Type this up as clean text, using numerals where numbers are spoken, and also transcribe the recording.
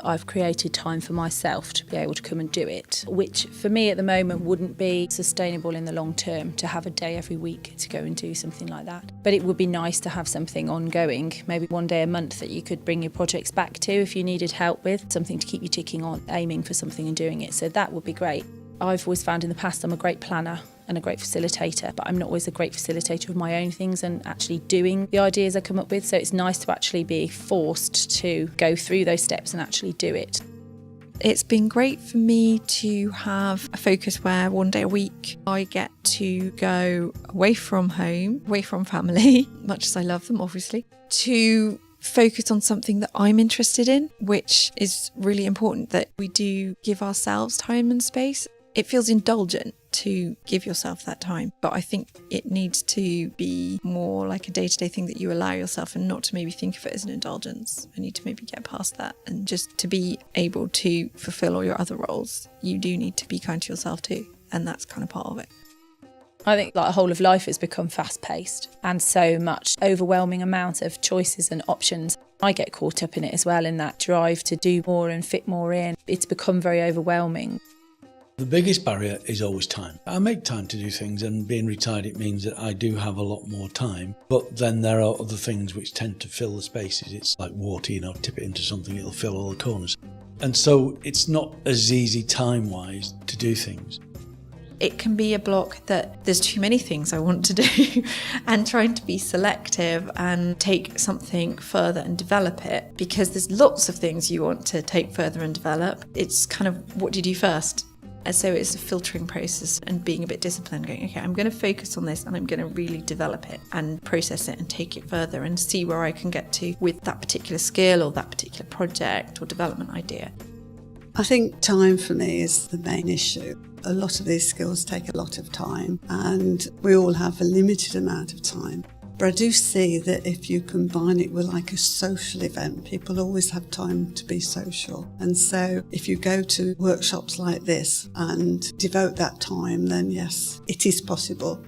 I've created time for myself to be able to come and do it, which for me at the moment wouldn't be sustainable in the long term to have a day every week to go and do something like that. But it would be nice to have something ongoing, maybe one day a month that you could bring your projects back to if you needed help with, something to keep you ticking on, aiming for something and doing it. So that would be great. I've always found in the past I'm a great planner and a great facilitator, but I'm not always a great facilitator of my own things and actually doing the ideas I come up with. So it's nice to actually be forced to go through those steps and actually do it. It's been great for me to have a focus where one day a week I get to go away from home, away from family, much as I love them obviously, to focus on something that I'm interested in, which is really important that we do give ourselves time and space. It feels indulgent to give yourself that time, but I think it needs to be more like a day-to-day thing that you allow yourself and not to maybe think of it as an indulgence. I need to maybe get past that, and just to be able to fulfill all your other roles, you do need to be kind to yourself too, and that's kind of part of it. I think like the whole of life has become fast-paced and so much overwhelming amount of choices and options. I get caught up in it as well, in that drive to do more and fit more in. It's become very overwhelming. The biggest barrier is always time. I make time to do things, and being retired, it means that I do have a lot more time. But then there are other things which tend to fill the spaces. It's like water, tip it into something, it'll fill all the corners. And so it's not as easy time-wise to do things. It can be a block that there's too many things I want to do and trying to be selective and take something further and develop it, because there's lots of things you want to take further and develop. It's kind of what do you do first? And so it's a filtering process and being a bit disciplined, going, okay, I'm going to focus on this and I'm going to really develop it and process it and take it further and see where I can get to with that particular skill or that particular project or development idea. I think time for me is the main issue. A lot of these skills take a lot of time, and we all have a limited amount of time. But I do see that if you combine it with like a social event, people always have time to be social. And so if you go to workshops like this and devote that time, then yes, it is possible.